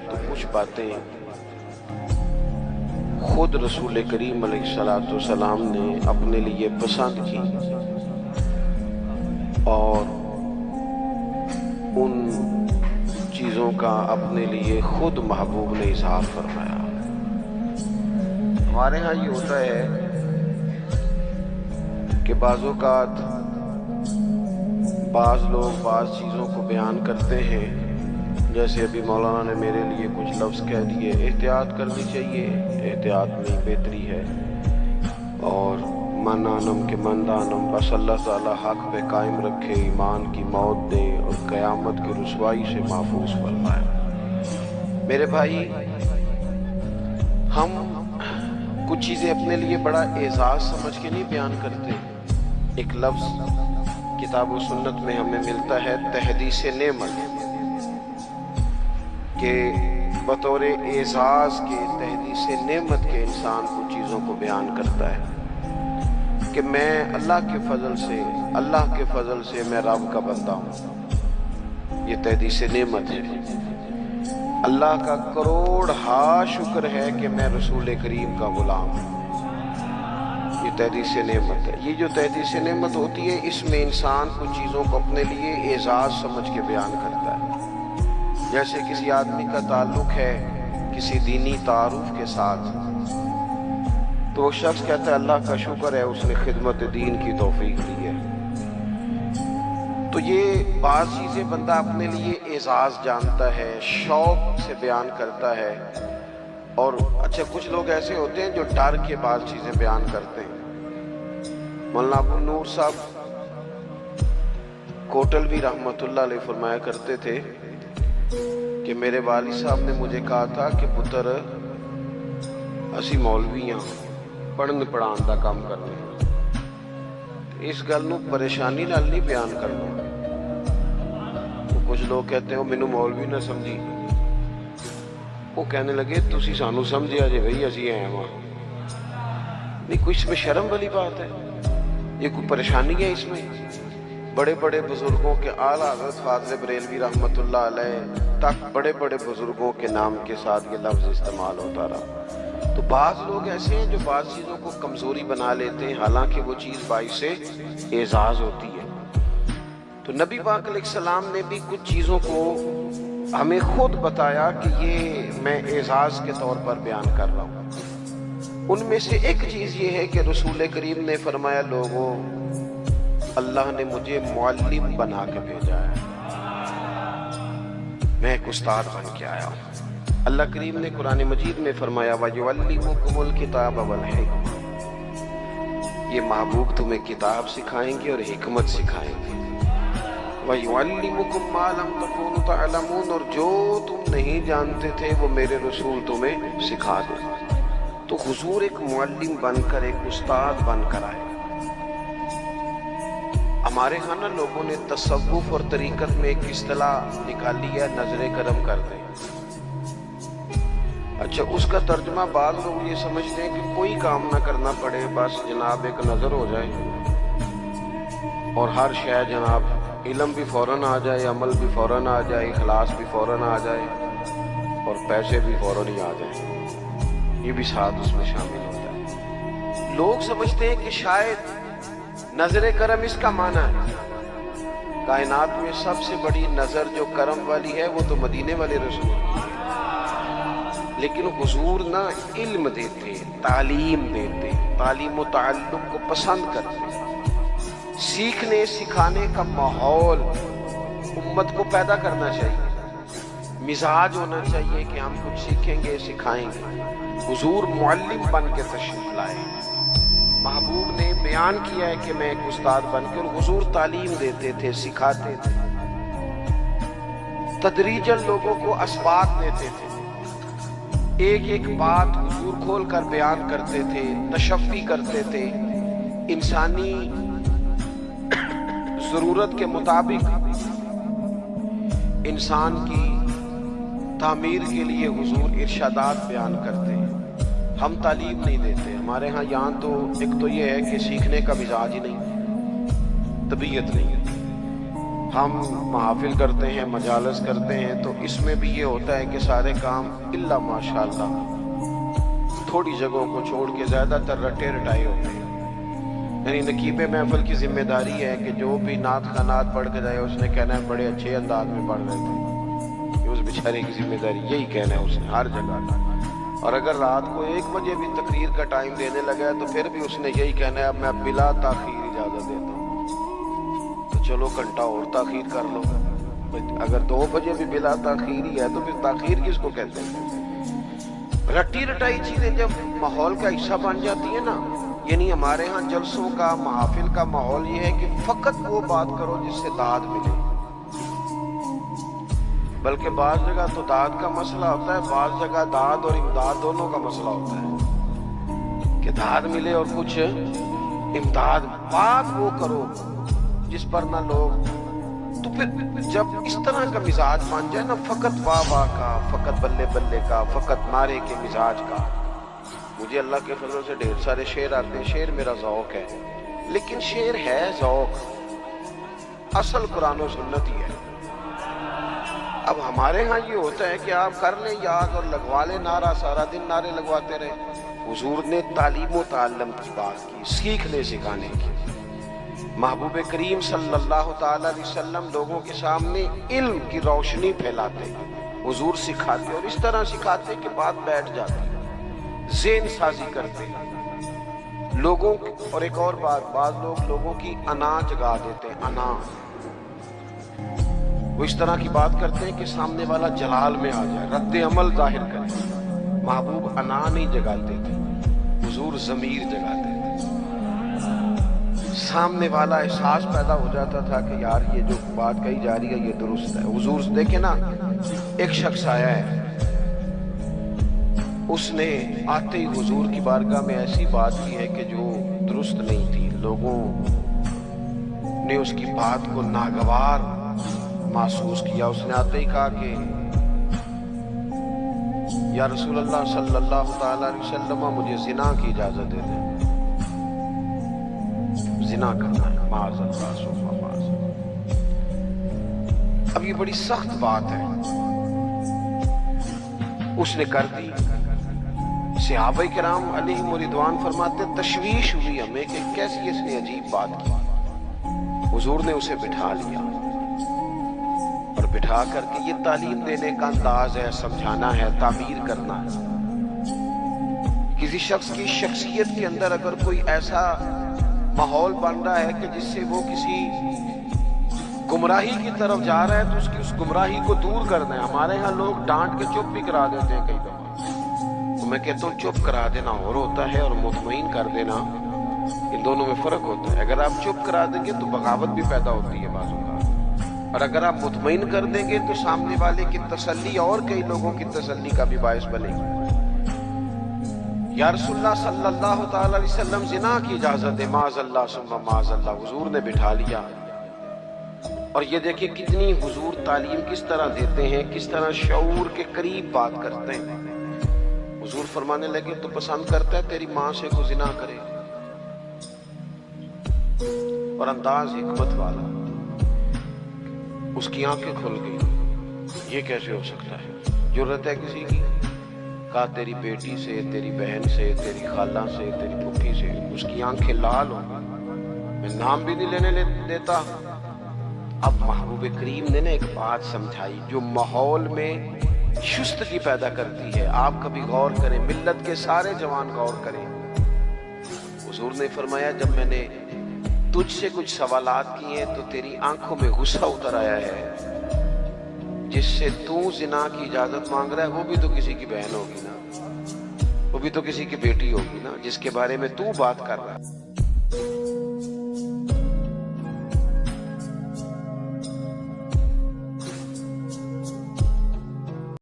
تو کچھ باتیں خود رسول کریم علیہ السلام نے اپنے لیے پسند کی اور ان چیزوں کا اپنے لیے خود محبوب نے اظہار فرمایا۔ ہمارے ہاں یہ ہوتا ہے کہ بعض اوقات بعض لوگ بعض چیزوں کو بیان کرتے ہیں، جیسے ابھی مولانا نے میرے لیے کچھ لفظ کہہ دیے، احتیاط کرنی چاہیے، احتیاط میں بہتری ہے، اور من دانم کے من دانم، بس اللہ تعالیٰ حق پہ قائم رکھے، ایمان کی موت دے اور قیامت کی رسوائی سے محفوظ فرمائے۔ میرے بھائی، ہم کچھ چیزیں اپنے لیے بڑا اعزاز سمجھ کے نہیں بیان کرتے۔ ایک لفظ کتاب و سنت میں ہمیں ملتا ہے تحدیث نعمت، کہ بطور اعزاز کے تحدیث نعمت کے انسان کچھ چیزوں کو بیان کرتا ہے کہ میں اللہ کے فضل سے میں رب کا بندہ ہوں۔ یہ تحدیث نعمت ہے۔ اللہ کا کروڑ ہا شکر ہے کہ میں رسول کریم کا غلام ہوں۔ یہ تحدیث نعمت ہے۔ یہ جو تحدیث نعمت ہوتی ہے، اس میں انسان کچھ چیزوں کو اپنے لیے اعزاز سمجھ کے بیان کرتا ہے۔ جیسے کسی آدمی کا تعلق ہے کسی دینی تعارف کے ساتھ، تو وہ شخص کہتا ہے اللہ کا شکر ہے اس نے خدمت دین کی توفیق دی ہے۔ تو یہ بعض چیزیں بندہ اپنے لیے اعزاز جانتا ہے، شوق سے بیان کرتا ہے۔ اور اچھا، کچھ لوگ ایسے ہوتے ہیں جو ڈر کے بعض چیزیں بیان کرتے ہیں۔ مولانا ابو نور صاحب کوٹل بھی رحمۃ اللہ علیہ فرمایا کرتے تھے کہ میرے والد صاحب نے مجھے کہا تھا کہ پتر اسی مولوی ہاں، پڑھن پڑھان دا کام کرنے، اس گل نو پریشانی نال نہیں بیان کرنا۔ تو کچھ لوگ کہتے ہیں وہ مینوں مولوی نہ سمجھی۔ وہ کہنے لگے تسی سانو سمجھیا جے بھئی اسی ہیں وہاں، نہیں کوئی اس میں شرم والی بات ہے؟ یہ کوئی پریشانی ہے اس میں؟ بڑے بڑے بزرگوں کے اعلیٰ حضرت فاضل بریلوی رحمۃ اللہ علیہ تک بڑے بڑے بزرگوں کے نام کے ساتھ یہ لفظ استعمال ہوتا رہا۔ تو بعض لوگ ایسے ہیں جو بعض چیزوں کو کمزوری بنا لیتے ہیں، حالانکہ وہ چیز باعث اعزاز ہوتی ہے۔ تو نبی پاک علیہ السلام نے بھی کچھ چیزوں کو ہمیں خود بتایا کہ یہ میں اعزاز کے طور پر بیان کر رہا ہوں۔ ان میں سے ایک چیز یہ ہے کہ رسول کریم نے فرمایا، لوگوں اللہ نے مجھے معلم بنا کے بھیجا ہے، میں ایک استاد بن کے آیا ہوں۔ اللہ کریم نے قرآن مجید میں فرمایا وَيُعَلِّمُكُمُ الْكِتَابَ وَالْحِكْمَةَ، یہ محبوب تمہیں کتاب سکھائیں گے اور حکمت سکھائیں گے۔ وَيُعَلِّمُكُم مَّا لَمْ تَكُونُوا تَعْلَمُونَ، اور جو تم نہیں جانتے تھے وہ میرے رسول تمہیں سکھا دیں۔ تو حضور ایک معلم بن کر، ایک استاد بن کر آئے۔ ہمارے ہاں نا لوگوں نے تصوف اور طریقت میں ایک اصطلاح نکالی ہے، نظر کرم کر دیں۔ اچھا، اس کا ترجمہ بعض لوگ یہ سمجھتے ہیں کہ کوئی کام نہ کرنا پڑے، بس جناب ایک نظر ہو جائے اور ہر شے جناب علم بھی فوراً آ جائے، عمل بھی فوراً آ جائے، اخلاص بھی فوراً آ جائے اور پیسے بھی فوراً ہی آ جائیں۔ یہ بھی ساتھ اس میں شامل ہوتا ہے۔ لوگ سمجھتے ہیں کہ شاید نظر کرم اس کا معنی ہے کائنات میں سب سے بڑی نظر جو کرم والی ہے وہ تو مدینے والے رسول کی ہے، لیکن حضور نہ علم دیتے، تعلیم دیتے، تعلیم و تعلم کو پسند کرتے، سیکھنے سکھانے کا ماحول امت کو پیدا کرنا چاہیے، مزاج ہونا چاہیے کہ ہم کچھ سیکھیں گے سکھائیں گے۔ حضور معلم بن کے تشریف لائے، محبوب نے بیان کیا ہے کہ میں ایک استاد بن کے، اور حضور تعلیم دیتے تھے، سکھاتے تھے، تدریجاً لوگوں کو اسباق دیتے تھے، ایک ایک بات حضور کھول کر بیان کرتے تھے، تشفی کرتے تھے، انسانی ضرورت کے مطابق انسان کی تعمیر کے لیے حضور ارشادات بیان کرتے ہیں۔ ہم تعلیم نہیں دیتے۔ ہمارے ہاں یہاں تو ایک تو یہ ہے کہ سیکھنے کا مزاج ہی نہیں، طبیعت نہیں ہے۔ ہم محافل کرتے ہیں، مجالس کرتے ہیں، تو اس میں بھی یہ ہوتا ہے کہ سارے کام الا ماشاءاللہ تھوڑی جگہوں کو چھوڑ کے زیادہ تر رٹے رٹائے ہوتے ہیں۔ یعنی نقیب محفل کی ذمہ داری ہے کہ جو بھی نعت خانات پڑھ کے جائے اس نے کہنا ہے بڑے اچھے انداز میں پڑھ رہے تھے، یہ اس بیچارے کی ذمہ داری یہی کہنا ہے اس نے ہر جگہ۔ اور اگر رات کو 1 بجے بھی تقریر کا ٹائم دینے لگا ہے تو پھر بھی اس نے یہی کہنا ہے اب میں بلا تاخیر اجازت دیتا ہوں، تو چلو گھنٹہ اور تاخیر کر لو۔ اگر 2 بجے بھی بلا تاخیر ہی ہے تو پھر تاخیر کس کو کہتے ہیں؟ رٹی رٹائی چیزیں جب ماحول کا حصہ بن جاتی ہیں نا، یعنی ہمارے ہاں جلسوں کا، محافل کا ماحول یہ ہے کہ فقط وہ بات کرو جس سے داد ملے، بلکہ بعض جگہ تو داد کا مسئلہ ہوتا ہے، بعض جگہ داد اور امداد دونوں کا مسئلہ ہوتا ہے کہ داد ملے اور کچھ امداد۔ بات وہ کرو جس پر نہ لوگ، تو پھر جب اس طرح کا مزاج بن جائے نا، فقط واہ واہ کا، فقط بلے بلے کا، فقط نعرے کے مزاج کا۔ مجھے اللہ کے فضل سے ڈھیر سارے شعر آتے ہیں، شعر میرا ذوق ہے، لیکن شعر ہے ذوق، اصل قرآن و سنت ہی ہے۔ اب ہمارے ہاں یہ ہوتا ہے کہ آپ کر لیں یاد اور لگوا لیں نعرہ، سارا دن نعرے لگواتے رہے۔ حضور نے تعلیم و تعلم کی بات کی، سیکھنے سکھانے کی۔ محبوب کریم صلی اللہ تعالی علیہ وسلم لوگوں کے سامنے علم کی روشنی پھیلاتے، حضور سکھاتے، اور اس طرح سکھاتے کہ بات بیٹھ جاتی، ذہن سازی کرتے لوگوں۔ اور ایک اور بات، بعض لوگ لوگوں کی انا جگا دیتے ہیں، انا، وہ اس طرح کی بات کرتے ہیں کہ سامنے والا جلال میں آ جائے، رد عمل ظاہر کرے۔ محبوب انا نہیں جگاتے تھے، حضور ضمیر جگاتے تھے، سامنے والا احساس پیدا ہو جاتا تھا کہ یار یہ جو بات کہی جا رہی ہے یہ درست ہے۔ حضور دیکھیں نا، ایک شخص آیا ہے، اس نے آتے ہی حضور کی بارگاہ میں ایسی بات کی ہے کہ جو درست نہیں تھی، لوگوں نے اس کی بات کو ناگوار محسوس کیا۔ اس نے آتے ہی کہا کہ یا رسول اللہ صلی اللہ تعالی علیہ وسلم، مجھے زنا کی اجازت دے دیں، زنا کرنا ہے، معاذ اللہ ثم معاذ اللہ۔ اب یہ بڑی سخت بات ہے، اس نے کر دی۔ صحابہ کرام علیہم رضوان فرماتے تشویش ہوئی ہمیں کہ کیسی اس نے عجیب بات کی۔ حضور نے اسے بٹھا لیا اور بٹھا کر کے یہ تعلیم دینے کا انداز ہے، سمجھانا ہے، تعمیر کرنا ہے۔ کسی شخص کی شخصیت کے اندر اگر کوئی ایسا ماحول بن رہا ہے کہ جس سے وہ کسی گمراہی کی طرف جا رہا ہے تو اس کی اس گمراہی کو دور کرنا ہے۔ ہمارے ہاں لوگ ڈانٹ کے چپ بھی کرا دیتے ہیں کئی دفعہ، تو میں کہتا ہوں چپ کرا دینا اور ہوتا ہے اور مطمئن کر دینا، ان دونوں میں فرق ہوتا ہے۔ اگر آپ چپ کرا دیں گے تو بغاوت بھی پیدا ہوتی ہے بعض اوقات، اور اگر آپ مطمئن کر دیں گے تو سامنے والے کی تسلی اور کئی لوگوں کی تسلی کا بھی باعث بنے گی۔ یا رسول اللہ صلی اللہ تعالی علیہ وسلم، زنا کی اجازت ہے، معاذ اللہ ثم معاذ اللہ۔ حضور نے بٹھا لیا، اور یہ دیکھیں کتنی حضور تعلیم کس طرح دیتے ہیں، کس طرح شعور کے قریب بات کرتے ہیں۔ حضور فرمانے لگے تو پسند کرتا ہے تیری ماں سے کو زنا کرے، اور انداز حکمت والا، اس کی آنکھیں کھل گئی، یہ کیسے ہو سکتا ہے؟ جرت ہے کسی کی؟ کہا تیری بیٹی سے، تیری بہن سے، تیری خالہ سے، تیری پھوپھی سے۔ اس کی آنکھیں لال ہو، میں نام بھی نہیں لینے دیتا۔ اب محبوب کریم نے ایک بات سمجھائی جو ماحول میں شستگی پیدا کرتی ہے۔ آپ کبھی غور کریں، ملت کے سارے جوان غور کریں۔ حضور نے فرمایا جب میں نے تجھ سے کچھ سوالات کیے تو تیری آنکھوں میں غصہ اتر آیا ہے، جس سے تو زنا کی اجازت مانگ رہا ہے وہ بھی تو کسی کی بہن ہوگی نا، وہ بھی تو کسی کی بیٹی ہوگی نا، جس کے بارے میں تو بات کر رہا ہے۔